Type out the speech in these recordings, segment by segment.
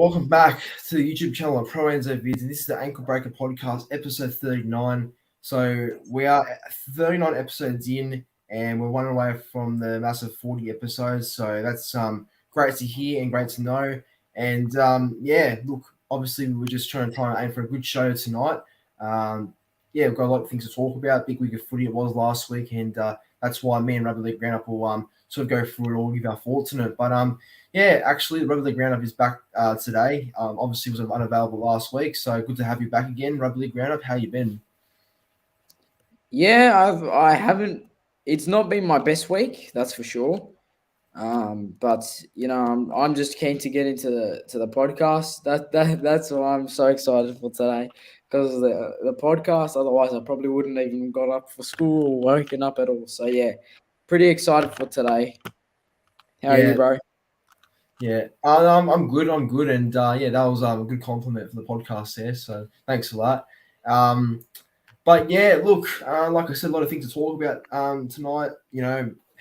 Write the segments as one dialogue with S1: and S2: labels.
S1: welcome back to the YouTube channel of Pro Enzo Vidz, and this is the Ankle Breaker Podcast, episode 39. So we are 39 episodes in, and we're one away from the massive 40 episodes. So that's great to hear and great to know. And look, obviously we were just trying to aim for a good show tonight. We've got a lot of things to talk about. Big week of footy it was last week, and that's why me and Rugby League Round Up will sort of go through it all, give our thoughts on it. But actually, the Rugby League Round Up is back today. Obviously, was unavailable last week, so good to have you back again, Rugby League Round Up. How you been?
S2: Yeah, I haven't. It's not been my best week, that's for sure. But I'm just keen to get into the podcast. That's why I'm so excited for today, because the podcast. Otherwise, I probably wouldn't even got up for school or woken up at all. So yeah, pretty excited for today. How are you, bro?
S1: Yeah, I'm good. And that was a good compliment for the podcast there. So thanks for that. But yeah, look, like I said, a lot of things to talk about tonight.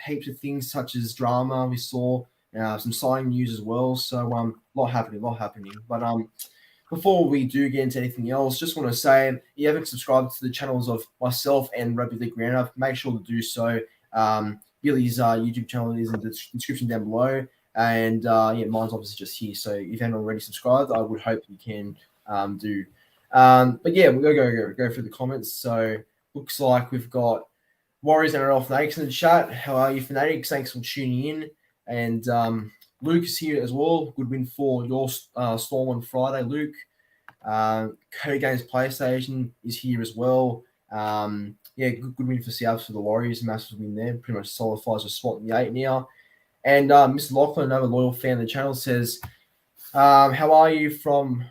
S1: Heaps of things such as drama we saw, some signing news as well. So a lot happening. But before we do get into anything else, just want to say, if you haven't subscribed to the channels of myself and Rugby League Round Up, make sure to do so. Billy's YouTube channel is in the description down below. And mine's obviously just here. So if you haven't already subscribed, I would hope you can do. But yeah, we're gonna go through the comments. So looks like we've got Warriors NRL Fanatics in the chat. How are you, Fanatics? Thanks for tuning in. And Luke is here as well. Good win for your Storm on Friday, Luke. Cody Games PlayStation is here as well. Good win for South for the Warriors. Massive win there. Pretty much solidifies a spot in the 8 now. And Mr. Lachlan, another loyal fan of the channel, says, how are you from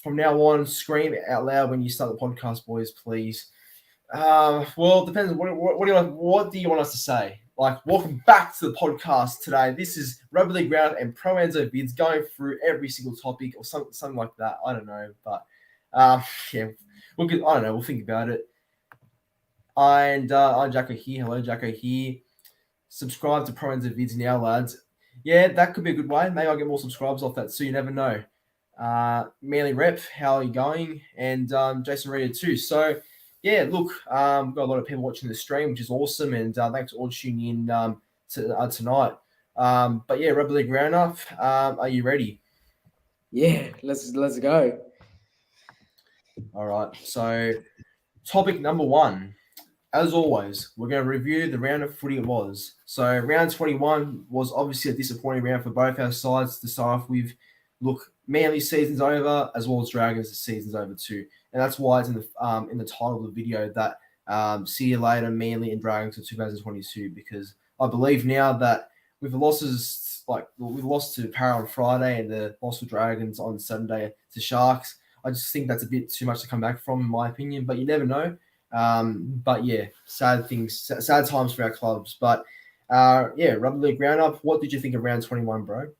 S1: now on? Scream out loud when you start the podcast, boys, please. Well, it depends. What do you want us to say? Like, welcome back to the podcast today. This is Rugby League Round and Pro Enzo Vidz going through every single topic or something like that. I don't know. But, I don't know. We'll think about it. And I'm Jacko here. Hello, Jacko here. Subscribe to Pro Enzo Vidz now, lads. Yeah, that could be a good way. Maybe I'll get more subscribers off that, so you never know. Manly Rep, how are you going? And Jason Reader too. So, yeah, look, we've got a lot of people watching the stream, which is awesome. And thanks for all tuning in tonight. But yeah, Rugby League Round Up, are you ready?
S2: Yeah, let's go.
S1: All right. So, topic number 1. As always, we're going to review the round of footy it was. So round 21 was obviously a disappointing round for both our sides to start off with. Look, Manly season's over, as well as Dragons' season's over too. And that's why it's in the title of the video that see you later, Manly and Dragons for 2022, because I believe now that with the losses, we lost to Para on Friday and the loss to Dragons on Sunday to Sharks, I just think that's a bit too much to come back from, in my opinion, but you never know. But yeah, sad times for our clubs. But Rugby League Round Up. What did you think of round 21, bro?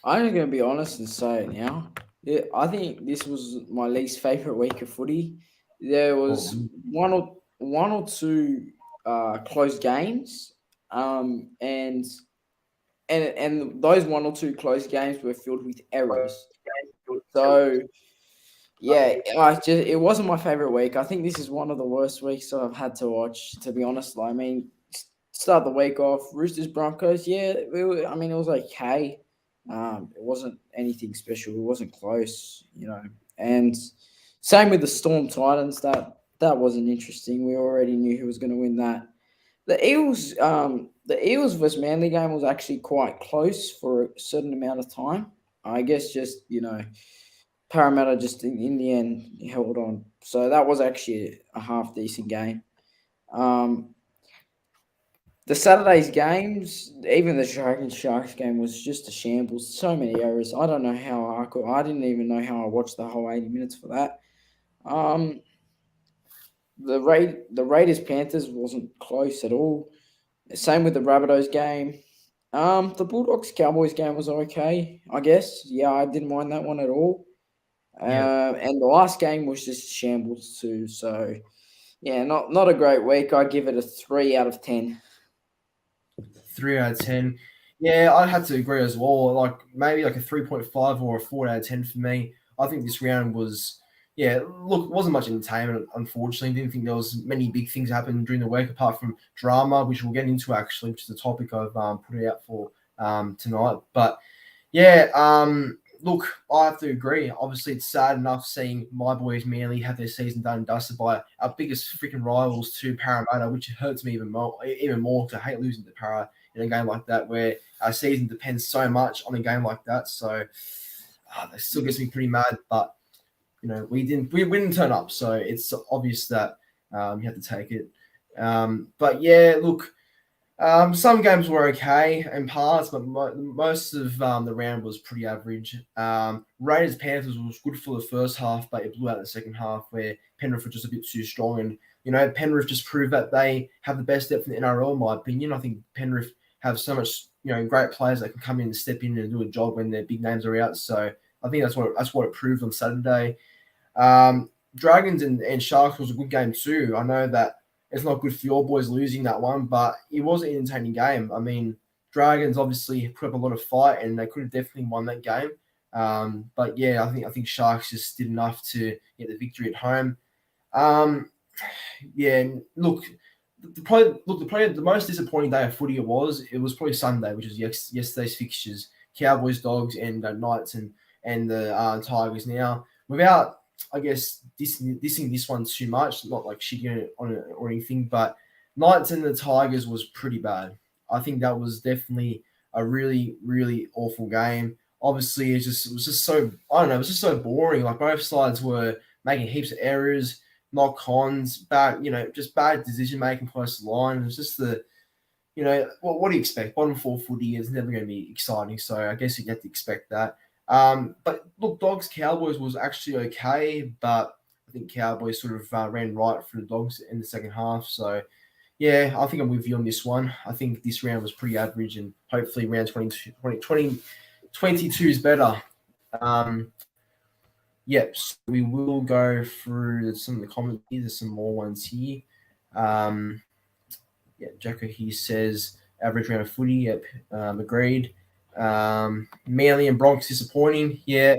S2: I'm going to be honest and say it now. Yeah, I think this was my least favorite week of footy. There was one or two close games, and those one or two close games were filled with errors. So. Yeah, it wasn't my favorite week. I think this is one of the worst weeks I've had to watch, to be honest. I mean, start the week off, Roosters Broncos. Yeah, it was okay. It wasn't anything special. It wasn't close, And same with the Storm Titans. That wasn't interesting. We already knew who was going to win that. The Eels versus Manly game was actually quite close for a certain amount of time. I guess just Parramatta just in the end held on. So that was actually a half decent game. The Saturday's games, even the Sharks game, was just a shambles. So many errors. I don't know how I didn't even know how I watched the whole 80 minutes for that. The Raiders Panthers wasn't close at all. Same with the Rabbitohs game. The Bulldogs Cowboys game was okay, I guess. Yeah, I didn't mind that one at all. And the last game was just shambles too. So, yeah, not a great week. I give it a 3 out of 10.
S1: 3 out of 10. Yeah, I had to agree as well. Like maybe like a 3.5 or a 4 out of 10 for me. I think this round was, yeah. Look, it wasn't much entertainment. Unfortunately, didn't think there was many big things happening during the week apart from drama, which we'll get into actually, which is the topic I've put it out for tonight. But yeah, look, I have to agree. Obviously, it's sad enough seeing my boys Manly have their season done and dusted by our biggest freaking rivals to Parramatta, which hurts me even more. Even more to hate losing to Para in a game like that, where our season depends so much on a game like that. So that still gets me pretty mad. But we didn't turn up, so it's obvious that you have to take it. But yeah, look. Some games were okay in parts, but most of the round was pretty average. Raiders Panthers was good for the first half, but it blew out in the second half where Penrith were just a bit too strong. And, Penrith just proved that they have the best depth in the NRL, in my opinion. I think Penrith have so much, great players that can come in and step in and do a job when their big names are out. So I think that's what it proved on Saturday. Dragons and Sharks was a good game too. I know that it's not good for your boys losing that one, but it was an entertaining game. I mean, Dragons obviously put up a lot of fight, and they could have definitely won that game. But yeah, I think Sharks just did enough to get the victory at home. Um, yeah, look, the most disappointing day of footy it was probably Sunday, which is yesterday's fixtures: Cowboys, Dogs, and Knights and the Tigers. Now, without I guess dissing this one too much, not like shitting on it or anything, but Knights and the Tigers was pretty bad. I think that was definitely a really, really awful game. Obviously, it was just so I don't know, it was just so boring. Like both sides were making heaps of errors, knock-ons, just bad decision making close to the line. It was just what do you expect? Bottom four footy is never going to be exciting, so I guess you have to expect that. But look, Dogs Cowboys was actually okay, but I think Cowboys sort of ran right for the Dogs in the second half. So yeah, I think I'm with you on this one. I think this round was pretty average, and hopefully round 22 is better. Yep, so we will go through some of the comments here. There's some more ones here. Yeah, Jacko here says average round of footy. Yep, agreed. Manly and Broncos disappointing. Yeah.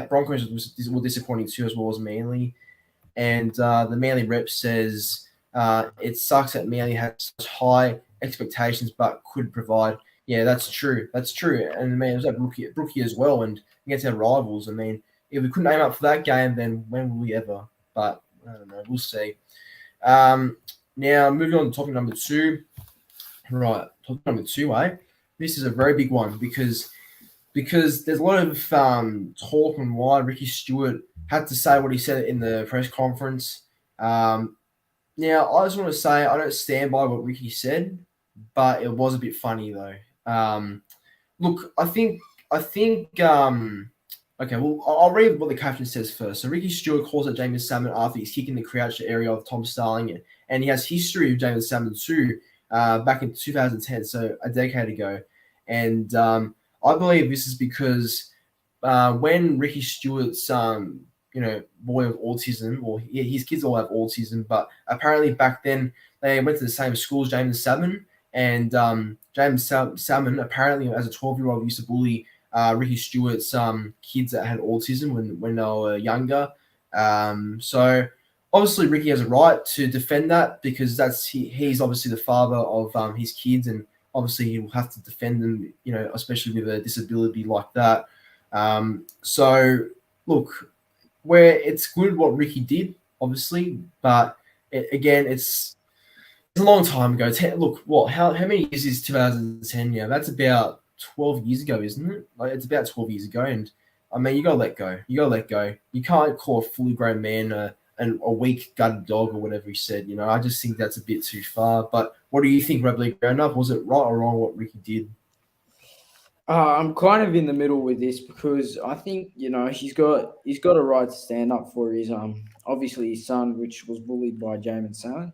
S1: Broncos were disappointing too, as well as Manly. And the Manly rep says it sucks that Manly had such high expectations but could provide. Yeah, that's true. That's true. And man, it was like Brookie as well, and against our rivals. I mean, if we couldn't aim up for that game, then when will we ever? But I don't know. We'll see. Now moving on to topic number 2. Right, topic number 2, eh? This is a very big one because there's a lot of talk on why Ricky Stewart had to say what he said in the press conference. Now, I just want to say I don't stand by what Ricky said, but it was a bit funny though. Look, I think. Okay, well, I'll read what the caption says first. So Ricky Stewart calls out James Salmon after he's kicking the crouch area of Tom Starling, and he has history of James Salmon too, back in 2010, so a decade ago. And I believe this is because when Ricky Stewart's boy with autism, or his kids all have autism, but apparently back then they went to the same school as James Salmon, and James Salmon apparently as a 12-year-old used to bully Ricky Stewart's kids that had autism when they were younger. So obviously Ricky has a right to defend that because he's obviously the father of his kids, and obviously he will have to defend them, especially with a disability like that. So look, where it's good what Ricky did, obviously, but it's a long time ago. Look, how many years is 2010 now? That's about 12 years ago, isn't it? Like it's about 12 years ago, and I mean, you gotta let go. You can't call a fully grown man a weak gutted dog or whatever he said. I just think that's a bit too far. But what do you think, Rugby League Round Up? Was it right or wrong what Ricky did?
S2: I'm kind of in the middle with this because I think he's got a right to stand up for his obviously his son, which was bullied by Jamin Salmon,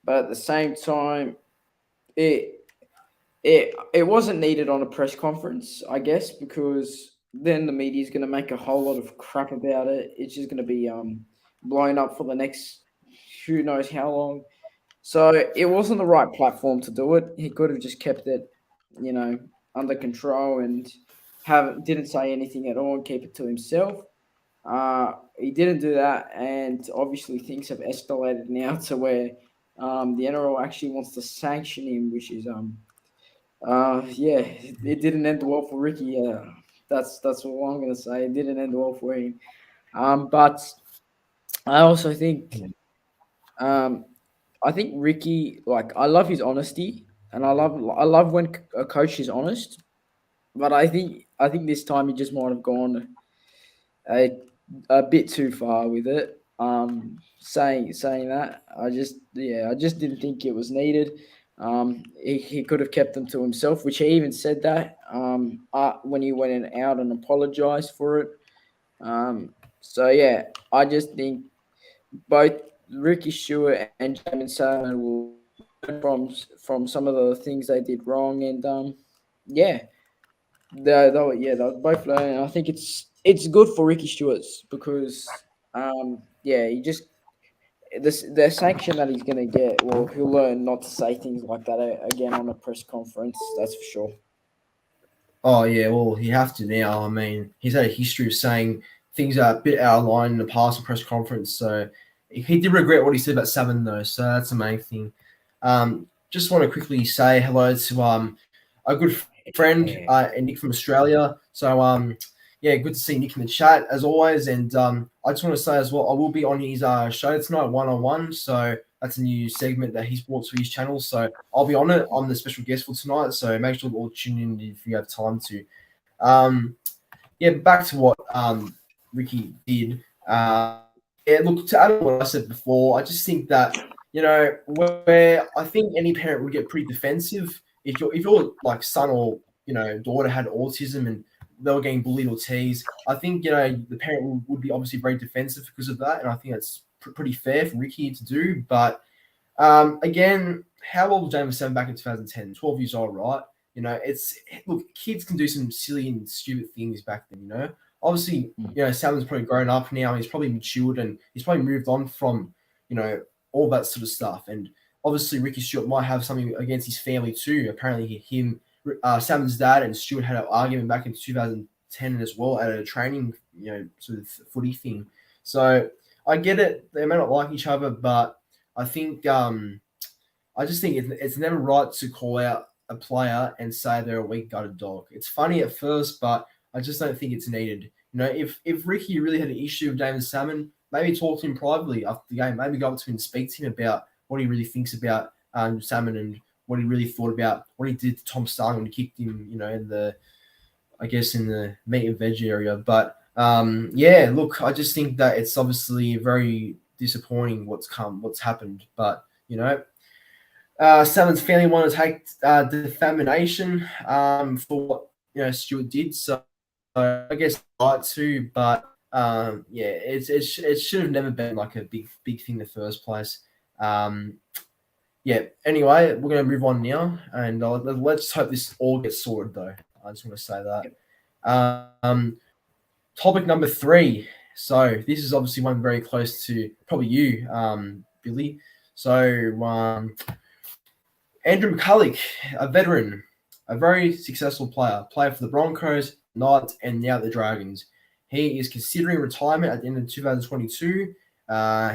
S2: but at the same time, it wasn't needed on a press conference, I guess, because then the media is going to make a whole lot of crap about it. It's just going to be blown up for the next who knows how long. So it wasn't the right platform to do it. He could have just kept it, under control and didn't say anything at all and keep it to himself. He didn't do that, and obviously things have escalated now to where the NRL actually wants to sanction him, which is yeah, it didn't end well for Ricky. Yeah, that's all I'm gonna say. It didn't end well for him. But I also think um, I think Ricky, like, I love his honesty, and I love when a coach is honest. But I think this time he just might have gone a a bit too far with it. Saying that, I just didn't think it was needed. He could have kept them to himself, which he even said that when he went out and apologized for it. So yeah, I just think both Ricky Stewart and Jamin Salmon will learn from some of the things they did wrong, and yeah, they'll both learn. And I think it's good for Ricky Stewart's because yeah, he just the sanction that he's gonna get. Well, he'll learn not to say things like that again on a press conference. That's for sure.
S1: Oh yeah, well he have to now. I mean, he's had a history of saying things are a bit out of line in the past press conference. So he did regret what he said about Salmon though. So that's the main thing. Just want to quickly say hello to a good friend Nick from Australia. So yeah, good to see Nick in the chat as always. And I just want to say as well, I will be on his show tonight, 1-on-1. So that's a new segment that he's brought to his channel. So I'll be on it. I'm the special guest for tonight. So make sure to all tune in if you have time to. Yeah, back to what Ricky did. Yeah, look, to add on what I said before, I just think that, where I think any parent would get pretty defensive if your like son or daughter had autism and they were getting bullied or teased. I think the parent would be obviously very defensive because of that, and I think that's pretty fair for Ricky to do. But again, how old was James Salmon back in 2010? 12 years old, right? Look, kids can do some silly and stupid things back then. Obviously, Salmon's probably grown up now. He's probably matured and he's probably moved on from all that sort of stuff. And obviously, Ricky Stewart might have something against his family too. Apparently, Salmon's dad and Stewart had an argument back in 2010 as well at a training, sort of footy thing. So I get it. They may not like each other, but I think I just think it's never right to call out a player and say they're a weak-gutted dog. It's funny at first, but I just don't think it's needed. If Ricky really had an issue with David Salmon, maybe talk to him privately after the game. Maybe go up to him and speak to him about what he really thinks about Salmon and what he really thought about what he did to Tom Starling when he kicked him, in the meat and veg area. But yeah, look, I just think that it's obviously very disappointing what's happened. But Salmon's family want to take defamation for what Stewart did. So I guess right too, but yeah, it should have never been like a big thing in the first place. Yeah. Anyway, we're going to move on now, and let's hope this all gets sorted. Though I just want to say that. Topic number 3. So this is obviously one very close to probably you, Billy. So Andrew McCulloch, a veteran, a very successful player for the Broncos, Knights, and now the Dragons. He is considering retirement at the end of 2022.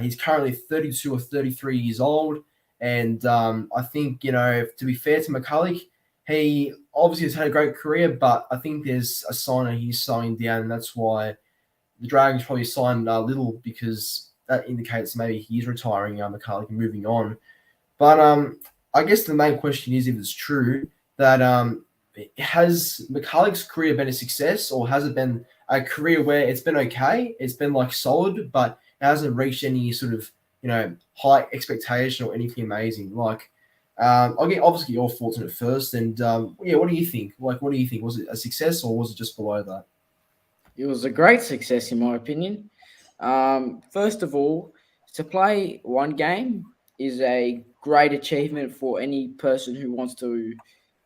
S1: He's currently 32 or 33 years old. And I think, to be fair to McCulloch, he obviously has had a great career, but I think there's a sign that he's slowing down. And that's why the Dragons probably signed Little, because that indicates maybe he's retiring, McCulloch, and moving on. But I guess the main question is if it's true that has McCulloch's career been a success, or has it been a career where it's been okay, it's been like solid, but it hasn't reached any sort of high expectation or anything amazing? Like, I'll obviously your thoughts on it first, and yeah, what do you think? Like, what do you think? Was it a success or was it just below that?
S2: It was a great success, in my opinion. First of all, to play one game is a great achievement for any person who wants to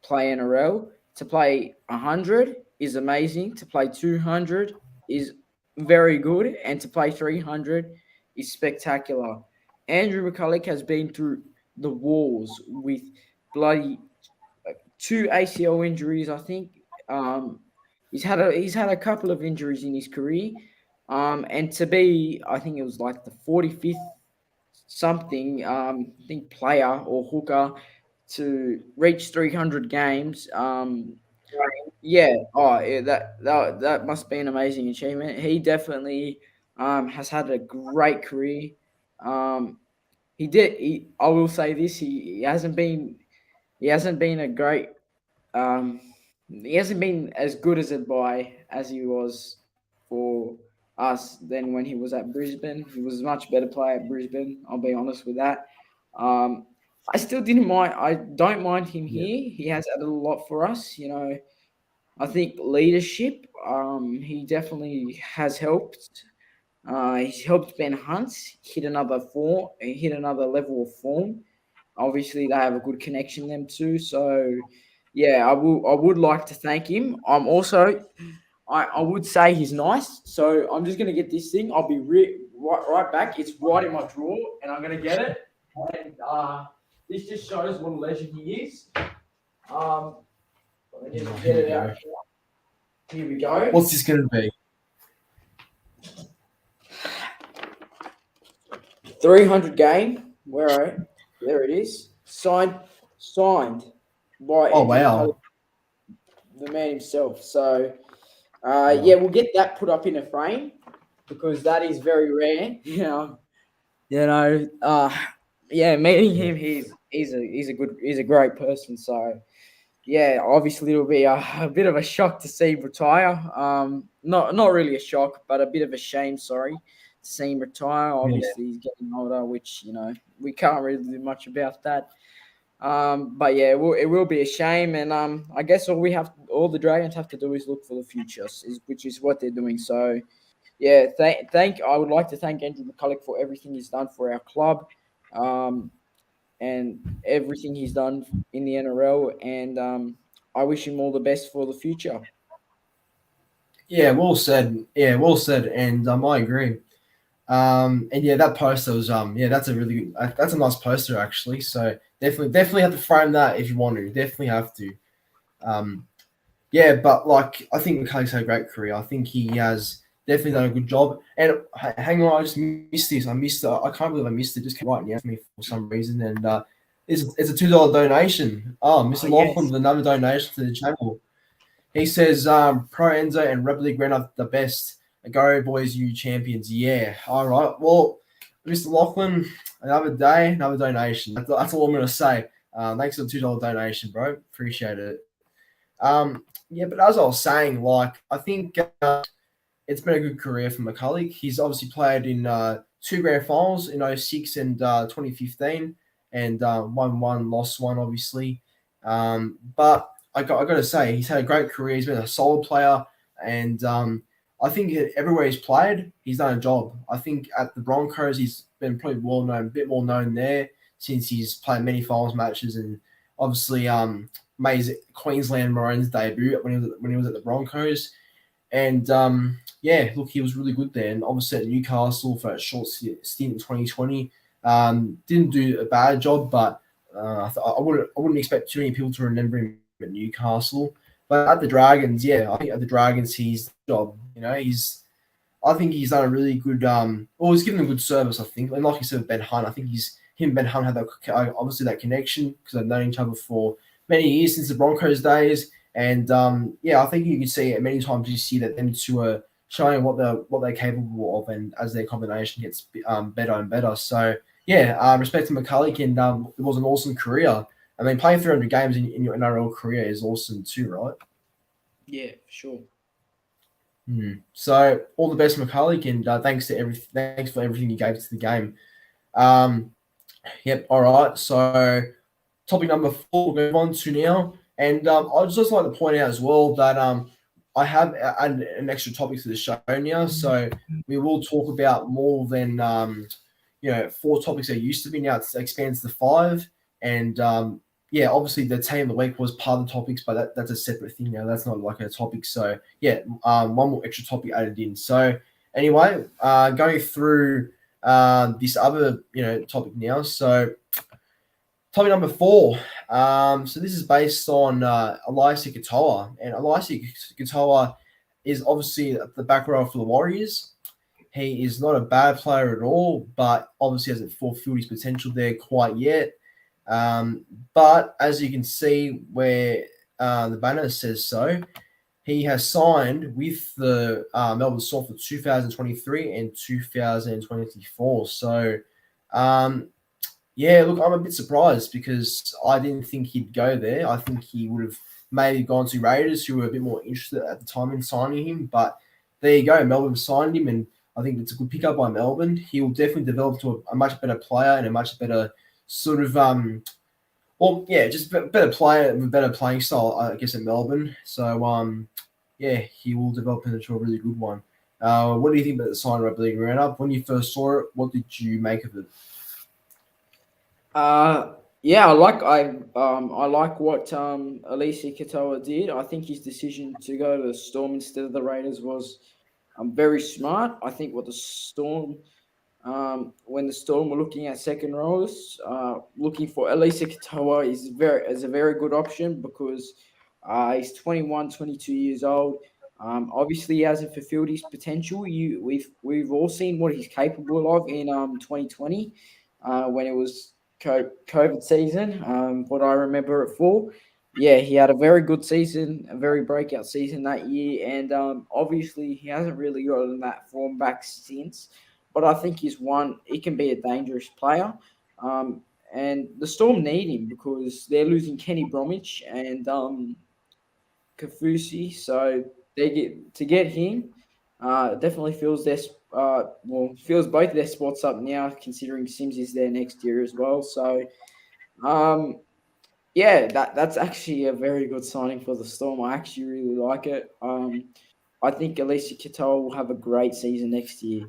S2: play NRL. To play 100 is amazing. To play 200 is very good. And to play 300 is spectacular. Andrew McCulloch has been through the walls with bloody 2 ACL injuries, I think. He's had a couple of injuries in his career. And to be, I think it was like the 45th something, I think player or hooker to reach 300 games. Yeah, that must be an amazing achievement. He definitely has had a great career. Um, I will say this: he hasn't been a great he hasn't been as good as a buy as he was for us than when he was at Brisbane. He was a much better player at Brisbane. I'll be honest with that. Um, I still didn't mind. I don't mind him
S1: Yeah.
S2: here. He has added a lot for us. I think leadership. He definitely has helped. He's helped Ben Hunt hit another level of form. Obviously, they have a good connection them two. So, yeah, I would like to thank him. I would say he's nice. So I'm just gonna get this thing. I'll be right back. It's right in my drawer, and I'm gonna get it. And this just shows what a legend he is. Let me just get it out. Here we go.
S1: What's this going to be?
S2: 300 game. There it is. Signed by
S1: Oh, wow.
S2: the man himself. So, yeah, we'll get that put up in a frame because that is very rare. Yeah, meeting him, he's a great person. So, yeah, obviously it'll be a bit of a shock to see him retire. Not really a shock, but a bit of a shame. Sorry, to see him retire. Obviously, he's getting older, which we can't really do much about that. But yeah, it will be a shame, and I guess all the Dragons have to do is look for the future, which is what they're doing. So, yeah, I would like to thank Andrew McCulloch for everything he's done for our club, and everything he's done in the NRL, and I wish him all the best for the future.
S1: Yeah, well said. Yeah, well said. And I agree. And yeah, that poster was that's a nice poster actually. So definitely have to frame that if you want to. Definitely have to. Yeah, but like I think McCulloch's had a great career. I think he has definitely done a good job. And hang on, I just missed this. I missed it. I can't believe I missed it. Just came right now for me for some reason. And it's a $2 donation. Oh, Mr. Lachlan
S2: Yes.
S1: with another donation to the channel. He says, Pro Enzo and Rugby League Round Up the best. Go, boys, you champions. Yeah. All right. Well, Mr. Lachlan, another day, another donation. That's all I'm going to say. Thanks for the $2 donation, bro. Appreciate it. Yeah, but as I was saying, like, I think it's been a good career for McCulloch. He's obviously played in 2 grand finals in 06 and 2015 and won one, lost one, obviously. But I got to say, he's had a great career. He's been a solid player, and I think everywhere he's played, he's done a job. I think at the Broncos, he's been probably a bit more known there since he's played many finals matches and obviously made his Queensland Maroons debut when he was at the Broncos. And yeah, look, he was really good there. And obviously at Newcastle for a short stint in 2020, didn't do a bad job, but I wouldn't expect too many people to remember him at Newcastle. But at the Dragons, yeah, I think at the Dragons he's job. I think he's done a really good. He's given a good service. I think, and like you said, Ben Hunt, I think him and Ben Hunt had that obviously that connection because they've known each other for many years since the Broncos days. And yeah, I think you can see it many times. You see that them two are showing what they're capable of, and as their combination gets better and better. So yeah, respect to McCulloch, and it was an awesome career. I mean, playing 300 games in your NRL career is awesome too, right?
S2: Yeah, for sure.
S1: So all the best, McCulloch, and thanks for everything you gave to the game. Yep. All right. So topic number 4, we'll move on to now, and I'd just like to point out as well that I have added an extra topic to the show now, so we will talk about more than 4 topics there used to be. Now it expands to 5, and yeah, obviously the team of the week was part of the topics, but that's a separate thing now. That's not like a topic. So yeah, one more extra topic added in. So anyway, going through this other topic now. So topic number 4, So this is based on Elias Katoa, and Elias Katoa is obviously the back row for the Warriors. He is not a bad player at all, but obviously hasn't fulfilled his potential there quite yet. But as you can see where the banner says so, he has signed with the Melbourne Storm for 2023 and 2024. So, yeah, look, I'm a bit surprised because I didn't think he'd go there. I think he would have maybe gone to Raiders, who were a bit more interested at the time in signing him. But there you go, Melbourne signed him, and I think it's a good pickup by Melbourne. He will definitely develop to a much better player and a much better sort of just better player with better playing style, I guess, at Melbourne. So, yeah, he will develop into a really good one. What do you think about the sign of Rugby League Round Up? When you first saw it, what did you make of it?
S2: Yeah, I like what Alicia Katoa did. I think his decision to go to the Storm instead of the Raiders was very smart. I think what the Storm, when the Storm were looking at second rows, looking for Alicia Katoa is a very good option because he's 21, 22 years old. Obviously, he hasn't fulfilled his potential. We've all seen what he's capable of in 2020 when it was COVID season. What I remember it for, yeah, he had a very good season, a very breakout season that year, and obviously he hasn't really gotten that form back since. But I think he can be a dangerous player. And the Storm need him because they're losing Kenny Bromwich and Kafusi, so to get him. Definitely fills fills both their spots up now, considering Sims is there next year as well. So, yeah, that's actually a very good signing for the Storm. I actually really like it. I think Alicia Katoa will have a great season next year.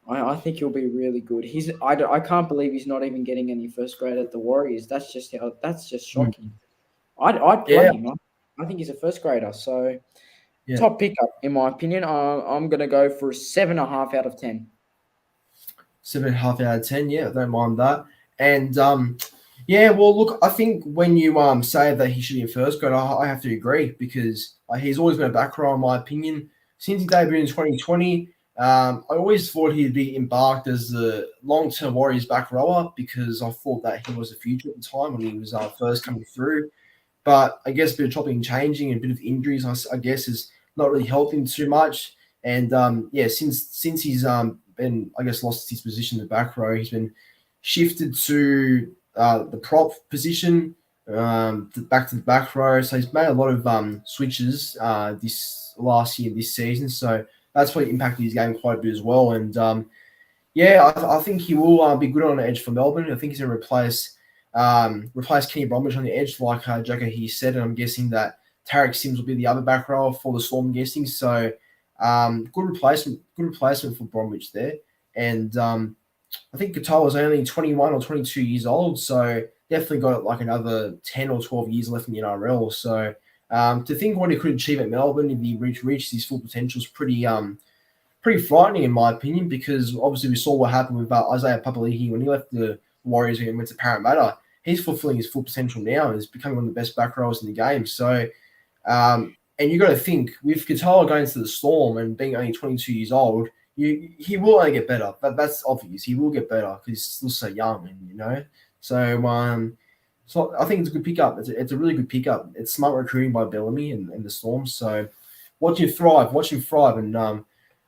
S2: I think he'll be really good. I can't believe he's not even getting any first grade at the Warriors. That's just shocking. I'd play
S1: Yeah,
S2: him. I think he's a first grader. So
S1: yeah.
S2: top pickup in my opinion. I'm gonna go for a 7.5 out of 10.
S1: 7.5 out of 10. Yeah, I don't mind that. And yeah, well, look, I think when you say that he should be in first grade, I have to agree because he's always been a back row, in my opinion. Since he debuted in 2020, I always thought he'd be embarked as the long-term Warriors back rower because I thought that he was the future at the time when he was first coming through. But I guess a bit of chopping and changing and a bit of injuries, I guess, has not really helped him too much. And yeah, since he's been, I guess, lost his position in the back row, he's been shifted to the prop position, back to the back row. So he's made a lot of switches this last year, this season. So that's probably impacted his game quite a bit as well. And yeah, I think he will be good on the edge for Melbourne. I think he's going to replace Kenny Bromwich on the edge, like Jacko he said. And I'm guessing that Tarek Sims will be the other back rower for the Storm, I'm guessing. So good replacement for Bromwich there. And I think Katoa was only 21 or 22 years old, so definitely got like another 10 or 12 years left in the NRL. So to think what he could achieve at Melbourne if he reached his full potential is pretty frightening in my opinion, because obviously we saw what happened with Isaiah Papali'i when he left the Warriors and went to Parramatta. He's fulfilling his full potential now and is becoming one of the best back rowers in the game. So, and you got to think with Katoa going to the Storm and being only 22 years old, he will only get better. That's obvious. He will get better because he's still so young, and so I think it's a good pickup. It's a really good pickup. It's smart recruiting by Bellamy and the Storm. So watch him thrive, and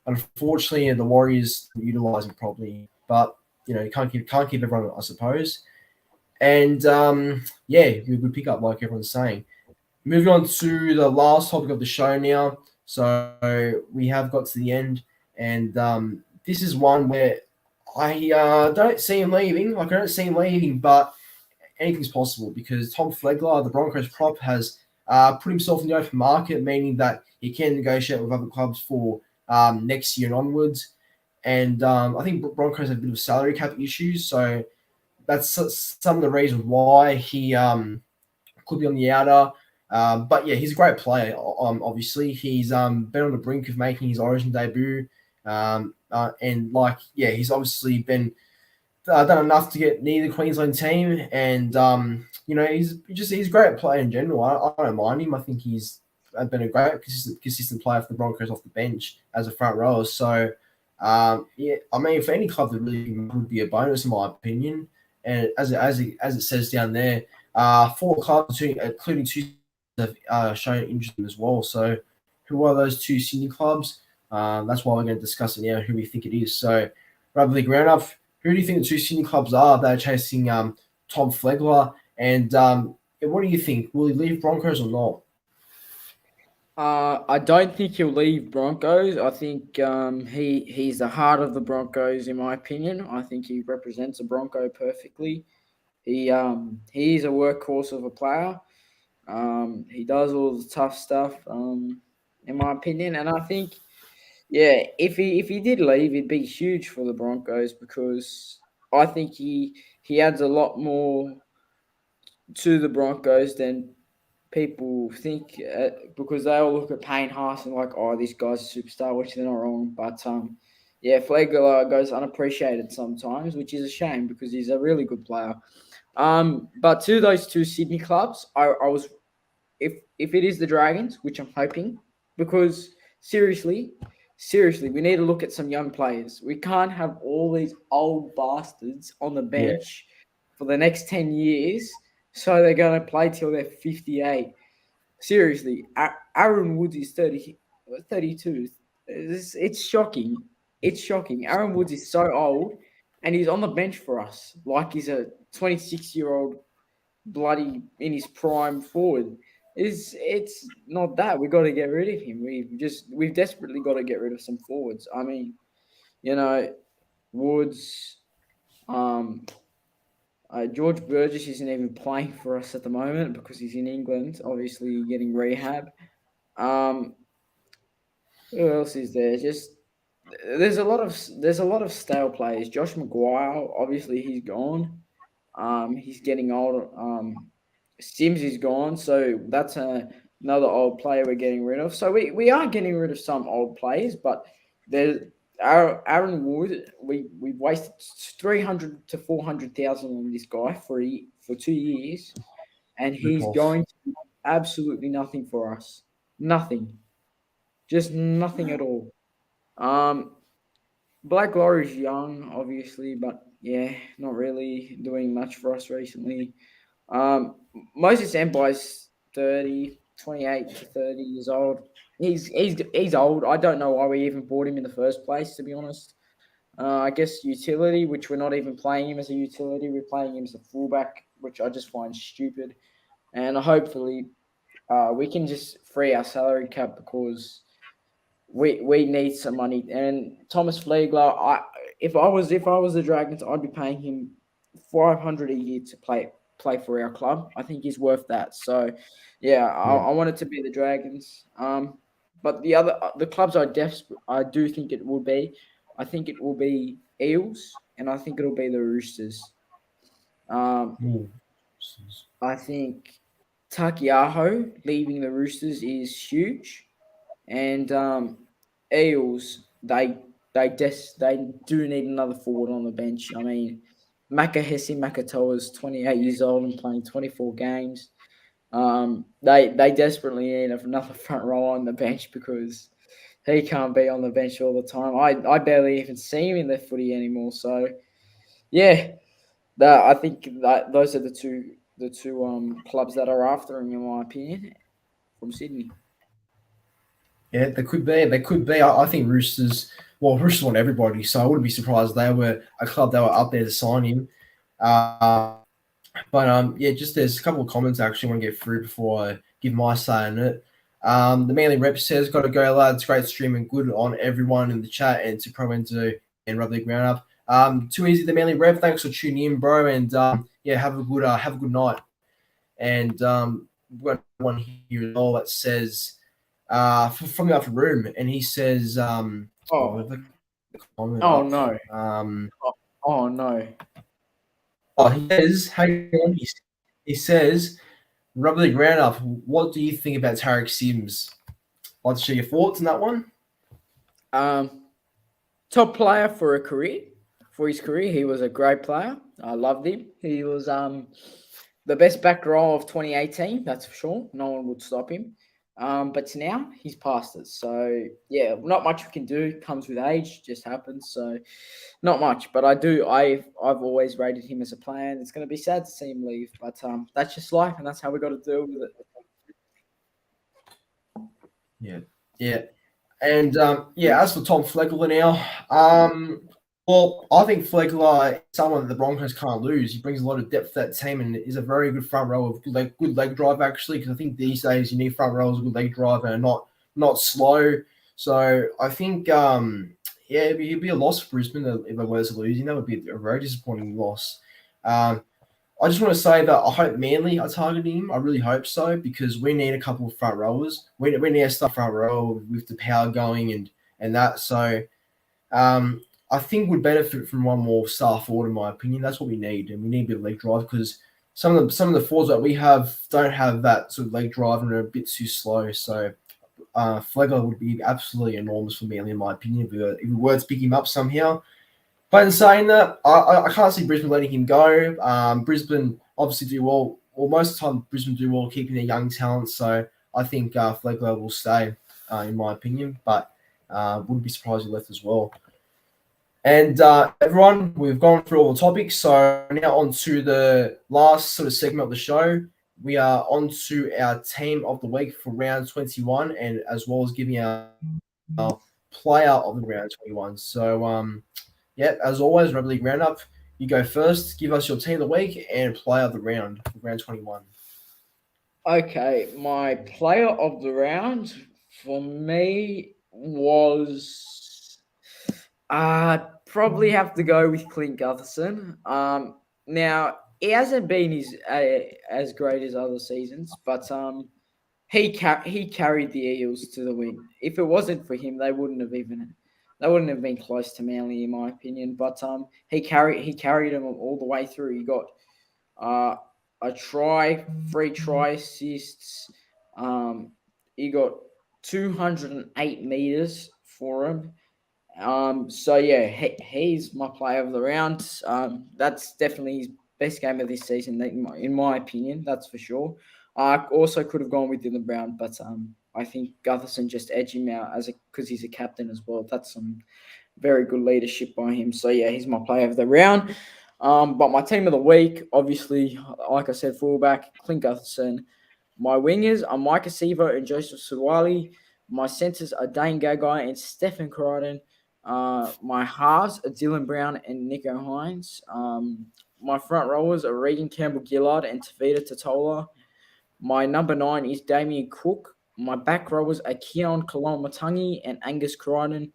S1: unfortunately the Warriors utilize him properly, but you can't keep everyone, I suppose. And yeah, a good pickup like everyone's saying. Moving on to the last topic of the show now. So we have got to the end, and this is one where I don't see him leaving. Like, I don't see him leaving, but anything's possible because Tom Flegler, the Broncos prop, has put himself in the open market, meaning that he can negotiate with other clubs for next year and onwards. And I think Broncos have a bit of salary cap issues, so that's some of the reasons why he could be on the outer. But yeah, he's a great player. Obviously, he's been on the brink of making his Origin debut, and he's obviously been done enough to get near the Queensland team, and he's a great player in general. I don't mind him. I think he's been a great consistent player for the Broncos off the bench as a front rower. So I mean, for any club that really would be a bonus in my opinion. And as it says down there, 4 clubs, including 2, have shown interest in as well. So who are those 2 Sydney clubs? That's why we're going to discuss it now, who we think it is. So Rugby League Round Up, who do you think the 2 Sydney clubs are that are chasing Tom Flegler? And what do you think? Will he leave Broncos or not?
S2: I don't think he'll leave Broncos. I think he's the heart of the Broncos, in my opinion. I think he represents a Bronco perfectly. He is a workhorse of a player. He does all the tough stuff, in my opinion, and I think, yeah, if he did leave, it'd be huge for the Broncos because I think he adds a lot more to the Broncos than people think, because they all look at Payne Haas and like, oh, this guy's a superstar, which they're not wrong. But yeah, Flegler goes unappreciated sometimes, which is a shame because he's a really good player. But to those 2 Sydney clubs, I was, if it is the Dragons, which I'm hoping, because seriously, we need to look at some young players. We can't have all these old bastards on the bench for the next 10 years. So they're going to play till they're 58. Seriously, Aaron Woods is 32. It's shocking. It's shocking. Aaron Woods is so old, and he's on the bench for us like he's a 26-year-old bloody in his prime forward. It's not that. We've got to get rid of him. We've desperately got to get rid of some forwards. I mean, Woods, George Burgess isn't even playing for us at the moment because he's in England, obviously getting rehab. Who else is there? There's a lot of stale players. Josh Maguire, obviously he's gone. He's getting older. Sims is gone, so that's another old player we're getting rid of. So we are getting rid of some old players, but there's Aaron Wood. We've wasted 300 to 400,000 on this guy for 2 years, and he's going to do absolutely nothing for us. Nothing, just nothing at all. Black Glory's young, obviously, but yeah, not really doing much for us recently. Moses Empey's 28 to 30 years old. He's old. I don't know why we even bought him in the first place, to be honest. I guess utility, which we're not even playing him as a utility. We're playing him as a fullback, which I just find stupid. And hopefully we can just free our salary cap because we need some money. And Thomas Flegler, if I was the Dragons, I'd be paying him $500 a year to play for our club. I think he's worth that. So, yeah, I want it to be the Dragons. But the clubs I do think it will be. I think it will be Eels, and I think it'll be the Roosters. I think Takiaho leaving the Roosters is huge, and Eels they do need another forward on the bench. I mean, Makahesi Makatoa is 28 years old and playing 24 games. They desperately need another front row on the bench because he can't be on the bench all the time. I barely even see him in the footy anymore. So, yeah, I think that those are the two clubs that are after him, in my opinion, from Sydney.
S1: Yeah, they could be. They could be. I think Roosters. Well, Roosters want everybody, so I wouldn't be surprised they were a club that were up there to sign him. Yeah, just there's a couple of comments I actually want to get through before I give my say on it. The Manly Rep says, "Got to go, lads. Great stream and good on everyone in the chat and to Pro Enzo and Rugby League Round Up. Too easy, the Manly Rep. Thanks for tuning in, bro. And yeah, have a good night. And we've got one here as well that says, from the upper room, and he says,
S2: no. Oh no.
S1: Oh, he says, hang on. He says, Rugby League Round Up, what do you think about Tarek Sims? I'd like to share your thoughts on that one.
S2: Top player for a career for his career. He was a great player. I loved him. He was the best back row of 2018, that's for sure. No one would stop him. But now he's past us. So yeah, not much we can do. Comes with age, just happens. So not much. But I've always rated him as a player, and it's going to be sad to see him leave. But that's just life, and that's how we got to deal with it.
S1: Yeah. And as for Tom Flegler now, well, I think Flegler is someone that the Broncos can't lose. He brings a lot of depth to that team and is a very good front row of good leg drive, actually, because I think these days you need front rows of good leg drive and not slow. So I think, it'd be a loss for Brisbane if it was losing. That would be a very disappointing loss. I just want to say that I hope Manly are targeting him. I really hope so because we need a couple of front rowers. We need a stuff front row with the power going and that. So I think would benefit from one more star forward, in my opinion. That's what we need, and we need a bit of leg drive because some of the forwards that we have don't have that sort of leg drive and are a bit too slow. So Flegler would be absolutely enormous for Manly, in my opinion, if we were to pick him up somehow. But in saying that, I can't see Brisbane letting him go. Brisbane obviously do well, or most of the time Brisbane do well keeping their young talent. So I think Flegler will stay, in my opinion. But wouldn't be surprised if he left as well. And everyone, we've gone through all the topics. So now on to the last sort of segment of the show. We are on to our team of the week for round 21, and as well as giving our player of the round 21. So as always, Rugby League Round Up. You go first. Give us your team of the week and player of the round for round 21.
S2: Okay, my player of the round for me was probably have to go with Clint Gutherson. Now he hasn't been as great as other seasons, but he carried the Eels to the win. If it wasn't for him, they wouldn't have been close to Manly, in my opinion. But he carried them all the way through. He got a try, 3 try assists. He got 208 meters for him. So yeah, he's my player of the round. That's definitely his best game of this season, in my opinion. That's for sure. I also could have gone with Dylan Brown, but I think Gutherson just edged him out because he's a captain as well. That's some very good leadership by him. So yeah, he's my player of the round. But my team of the week, obviously, like I said, fullback Clint Gutherson. My wingers are Micah Sevo and Joseph Suwali. My centers are Dane Gagai and Stephen Crichton. My halves are Dylan Brown and Nico Hines. My front rowers are Regan Campbell-Gillard and Tavita Totola. My number 9 is Damien Cook. My back rowers are Keon Kalamatangi and Angus Crichton.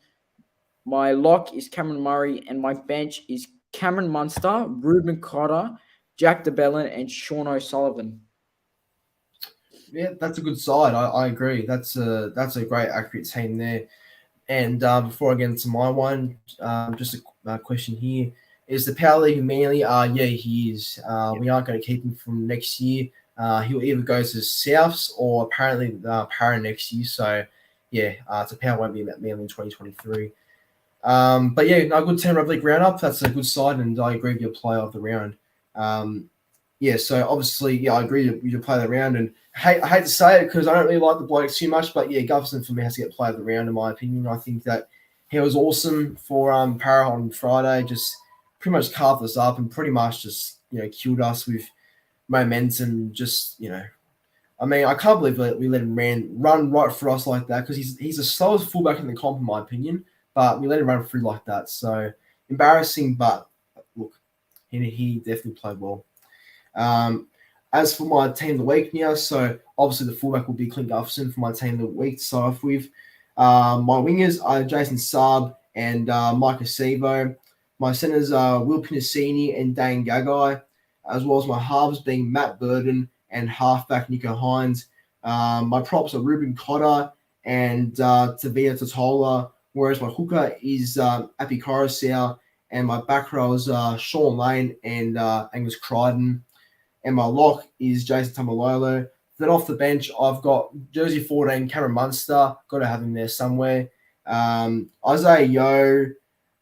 S2: My lock is Cameron Murray, and my bench is Cameron Munster, Ruben Cotter, Jack DeBellin, and Sean O'Sullivan.
S1: Yeah, that's a good side. I agree. That's a great accurate team there. And before I get into my one, just a question here. Is the Power League Manly? Yeah, he is. We aren't going to keep him from next year. He'll either go to Souths or apparently Para next year. So, yeah, it's a Power won't be about Manly in 2023. But yeah, no, good 10 Rugby League Round Up. That's a good side, and I agree with your player of the round. So obviously, yeah, I agree with your player of the round, and I hate to say it because I don't really like the blokes too much, but yeah, Gutherson for me has to get player of the round in my opinion. I think that he was awesome for Para on Friday, just pretty much carved us up and pretty much just killed us with momentum. I mean, I can't believe that we let him run right for us like that because he's the slowest fullback in the comp in my opinion. But we let him run through like that. So embarrassing, but look, he definitely played well. As for my team of the week now, so obviously the fullback will be Clint Gutherson for my team of the week to start off with. My wingers are Jason Saab and Micah Sevo. My centers are Will Pinasini and Dane Gagai, as well as my halves being Matt Burden and halfback Nico Hines. My props are Ruben Cotter and Tavia Totola, whereas my hooker is Api Coruscant, and my back rows are Sean Lane and Angus Crichton. And my lock is Jason Tamalolo. Then off the bench, I've got Jersey 14, Cameron Munster. Got to have him there somewhere. Isaiah Yeo,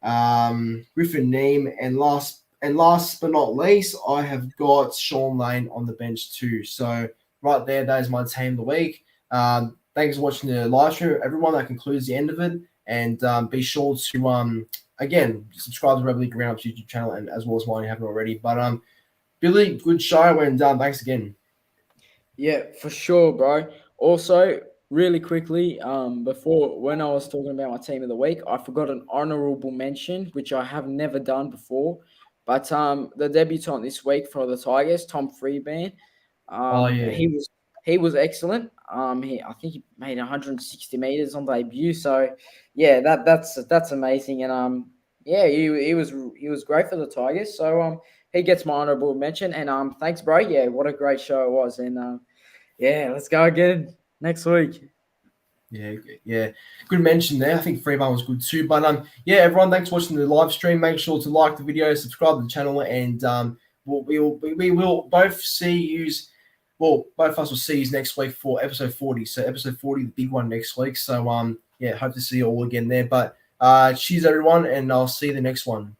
S1: Griffin Neem, and last but not least, I have got Sean Lane on the bench too. So right there, that is my team of the week. Thanks for watching the live stream, everyone. That concludes the end of it, and be sure to again subscribe to Rugby League Round Up's YouTube channel, and as well as mine, if you haven't already. But Billy, good show, and thanks again.
S2: Yeah, for sure, bro. Also, really quickly, before when I was talking about my team of the week, I forgot an honourable mention, which I have never done before. But the debutant this week for the Tigers, Tom Freeman,
S1: Oh yeah,
S2: he was excellent. I think he made 160 meters on debut. So yeah, that's amazing. And yeah, he was great for the Tigers. So he gets my honourable mention. And thanks, bro. Yeah, what a great show it was. And yeah, let's go again next week.
S1: Yeah. Good mention there. I think Freeman was good too. But yeah, everyone, thanks for watching the live stream. Make sure to like the video, subscribe to the channel, and we will both see you. Well, both of us will see you next week for episode 40. So episode 40, the big one next week. So yeah, hope to see you all again there. But cheers everyone, and I'll see you the next one.